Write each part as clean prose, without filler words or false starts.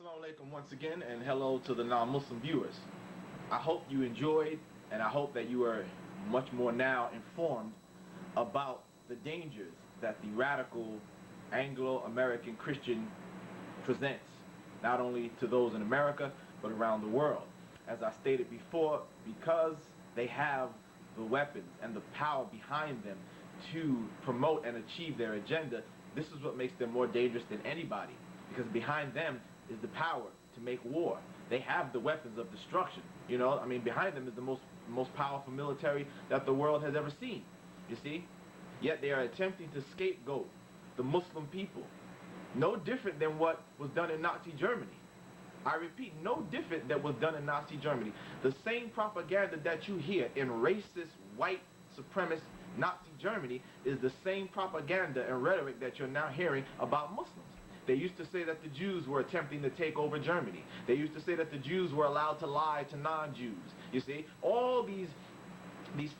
Assalamu alaikum once again, and hello to the non-Muslim viewers. I hope you enjoyed, and I hope that you are much more now informed about the dangers that the radical Anglo-American Christian presents, not only to those in America, but around the world. As I stated before, because they have the weapons and the power behind them to promote and achieve their agenda, this is what makes them more dangerous than anybody. Because behind them is the power to make war. They have the weapons of destruction. Behind them is the most powerful military that the world has ever seen. You see? Yet they are attempting to scapegoat the Muslim people. No different than what was done in Nazi Germany. I repeat, no different than what was done in Nazi Germany. The same propaganda that you hear in racist, white, supremacist Nazi Germany is the same propaganda and rhetoric that you're now hearing about Muslims. They used to say that the Jews were attempting to take over Germany. They used to say that the Jews were allowed to lie to non-Jews. You see, all these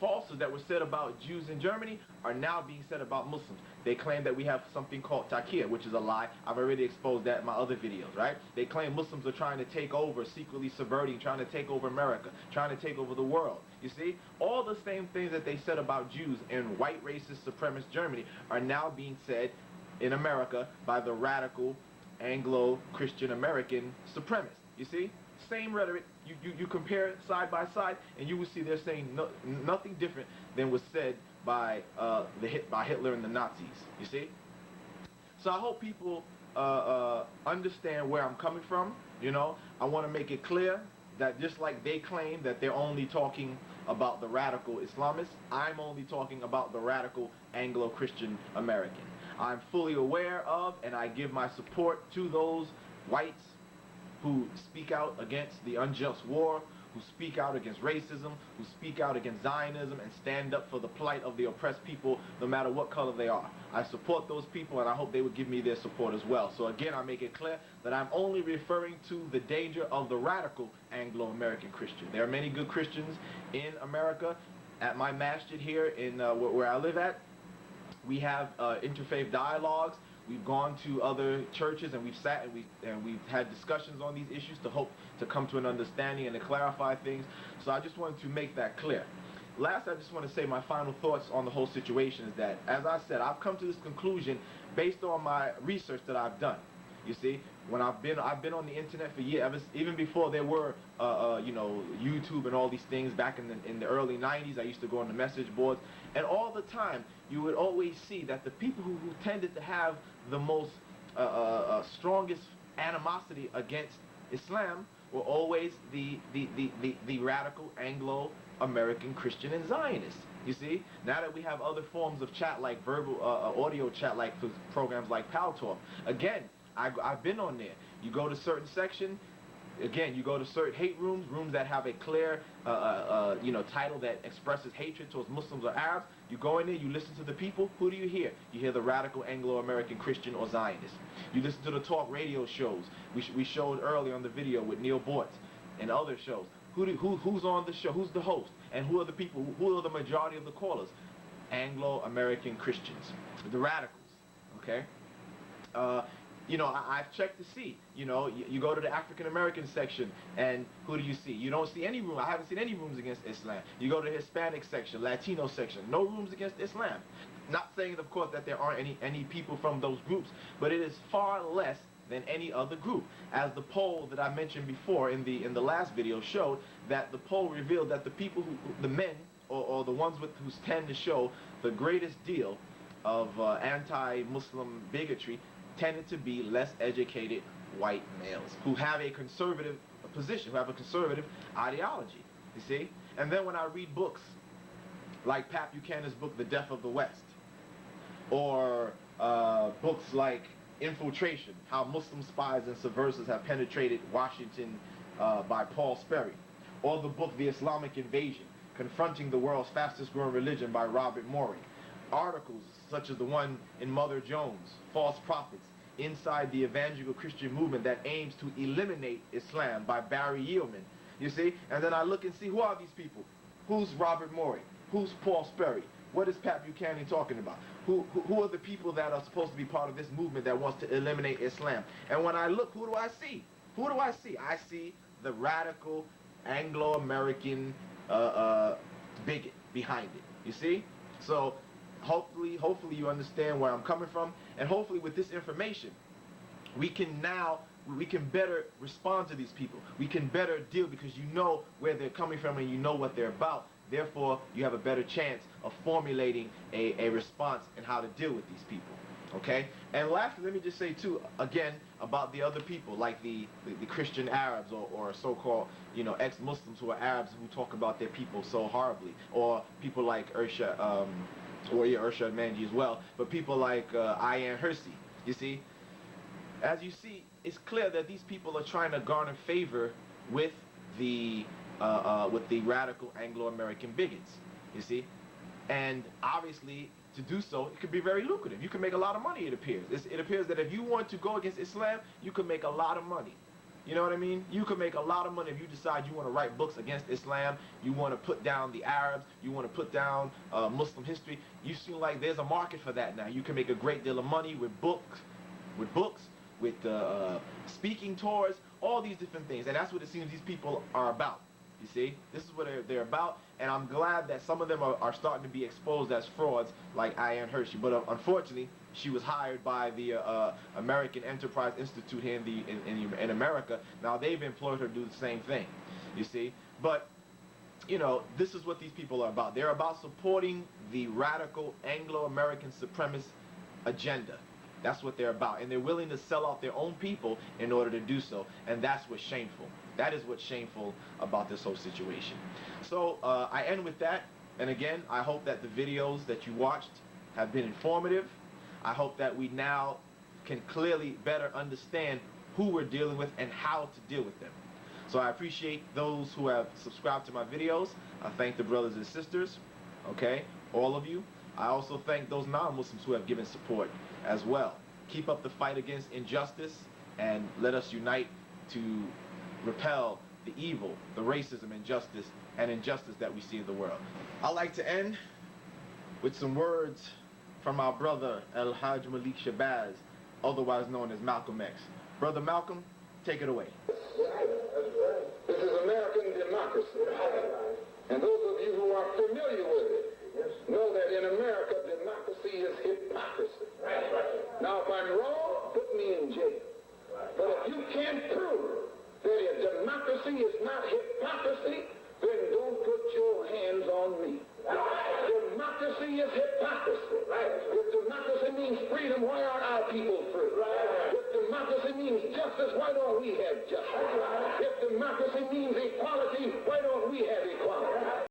falsehoods that were said about Jews in Germany are now being said about Muslims. They claim that we have something called taqiyya, which is a lie. I've already exposed that in my other videos, right? They claim Muslims are trying to take over, secretly subverting, trying to take over America, trying to take over the world. You see, all the same things that they said about Jews in white racist supremacist Germany are now being said in America by the radical Anglo-Christian American supremacists. You see? Same rhetoric. You compare it side by side, and you will see they're saying nothing different than was said by Hitler and the Nazis. You see? So I hope people understand where I'm coming from. I want to make it clear that just like they claim that they're only talking about the radical Islamists, I'm only talking about the radical Anglo-Christian American. I'm fully aware of, and I give my support to those whites who speak out against the unjust war, who speak out against racism, who speak out against Zionism, and stand up for the plight of the oppressed people, no matter what color they are. I support those people, and I hope they would give me their support as well. So again, I make it clear that I'm only referring to the danger of the radical Anglo-American Christian. There are many good Christians in America. At my masjid here in where I live at, we have interfaith dialogues. We've gone to other churches and we've sat and we've had discussions on these issues to hope to come to an understanding and to clarify things. So I just wanted to make that clear. Last, I just want to say my final thoughts on the whole situation is that, as I said, I've come to this conclusion based on my research that I've done. You see, when I've been on the internet for years, even before there were YouTube and all these things. Back in the early 90s, I used to go on the message boards, and all the time you would always see that the people who tended to have the most strongest animosity against Islam were always the radical Anglo-American Christian and Zionists. You see, now that we have other forms of chat like verbal audio chat, like for programs like Pal Talk, again, I've been on there. You go to certain section, again, you go to certain hate rooms that have a clear title that expresses hatred towards Muslims or Arabs. You go in there, you listen to the people. Who do you hear? You hear the radical Anglo-American Christian or Zionist. You listen to the talk radio shows. We showed earlier on the video with Neil Bortz and other shows. Who's on the show? Who's the host? And who are the people? Who are the majority of the callers? Anglo-American Christians, the radicals. Okay. I've checked to see, you go to the African-American section, and who do you see? You don't see any room. I haven't seen any rooms against Islam. You go to the Hispanic section, Latino section, no rooms against Islam. Not saying, of course, that there aren't any people from those groups, but it is far less than any other group. As the poll that I mentioned before in the last video showed, that the poll revealed that the people the men, or the ones who tend to show the greatest deal of anti-Muslim bigotry, tended to be less educated white males who have a conservative position, who have a conservative ideology, you see? And then when I read books like Pat Buchanan's book, The Death of the West, or books like Infiltration, How Muslim Spies and Subversives Have Penetrated Washington by Paul Sperry, or the book The Islamic Invasion, Confronting the World's Fastest Growing Religion by Robert Morey, articles such as the one in Mother Jones, False Prophets, Inside the Evangelical Christian Movement that Aims to Eliminate Islam by Barry Yeoman. You see? And then I look and see, who are these people? Who's Robert Morey? Who's Paul Sperry? What is Pat Buchanan talking about? Who are the people that are supposed to be part of this movement that wants to eliminate Islam? And when I look, who do I see? Who do I see? I see the radical Anglo-American bigot behind it. You see? So hopefully you understand where I'm coming from, and hopefully with this information, we can better respond to these people. We can better deal, because you know where they're coming from and you know what they're about. Therefore, you have a better chance of formulating a response and how to deal with these people. Okay? And lastly, let me just say too, again, about the other people, like the Christian Arabs, or so-called, ex-Muslims who are Arabs, who talk about their people so horribly, or people like Irshad Manji as well, but people like Ayan Hirsi. You see? As you see, it's clear that these people are trying to garner favor with the radical Anglo-American bigots, you see? And obviously, to do so, it could be very lucrative. You can make a lot of money, it appears. It appears that if you want to go against Islam, you can make a lot of money. You know what I mean? You can make a lot of money if you decide you want to write books against Islam, you want to put down the Arabs, you want to put down Muslim history. You seem like there's a market for that now. You can make a great deal of money with books, with speaking tours, all these different things. And that's what it seems these people are about. You see? This is what they're about, and I'm glad that some of them are starting to be exposed as frauds, like Ayan Hirsi. But unfortunately, she was hired by the American Enterprise Institute here in America. Now they've employed her to do the same thing, you see? But, this is what these people are about. They're about supporting the radical Anglo-American supremacist agenda. That's what they're about. And they're willing to sell out their own people in order to do so. And that's what's shameful. That is what's shameful about this whole situation. So I end with that. And again, I hope that the videos that you watched have been informative. I hope that we now can clearly better understand who we're dealing with and how to deal with them. So I appreciate those who have subscribed to my videos. I thank the brothers and sisters, okay, all of you. I also thank those non-Muslims who have given support as well. Keep up the fight against injustice, and let us unite to repel the evil, the racism, injustice that we see in the world. I'd like to end with some words from our brother El-Hajj Malik Shabazz, otherwise known as Malcolm X. Brother Malcolm, take it away. This is American democracy. And those of you who are familiar with it know that in America, democracy is hypocrisy. Now, if I'm wrong, put me in jail. But if you can't prove that democracy is not hypocrisy, then don't put your hands on me. Democracy is hypocrisy. If democracy means freedom, why aren't our people free? If democracy means justice, why don't we have justice? If democracy means equality, why don't we have equality?